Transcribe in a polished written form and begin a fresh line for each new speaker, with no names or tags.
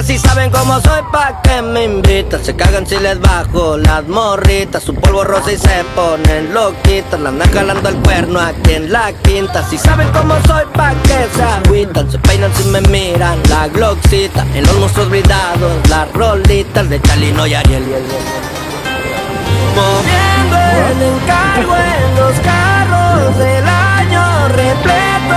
chicas si saben cómo soy, pa' que me invitan. Se cagan si les bajo las morritas, su polvo rosa y se ponen loquitas. Le andan jalando el cuerno aquí en la quinta. Si saben cómo soy, pa' que se agüitan. Se peinan si me miran la glocksita. En los monstruos blindados, las rolitas de Chalino y Ariel. Moviendo el encargo en los carros del año repleto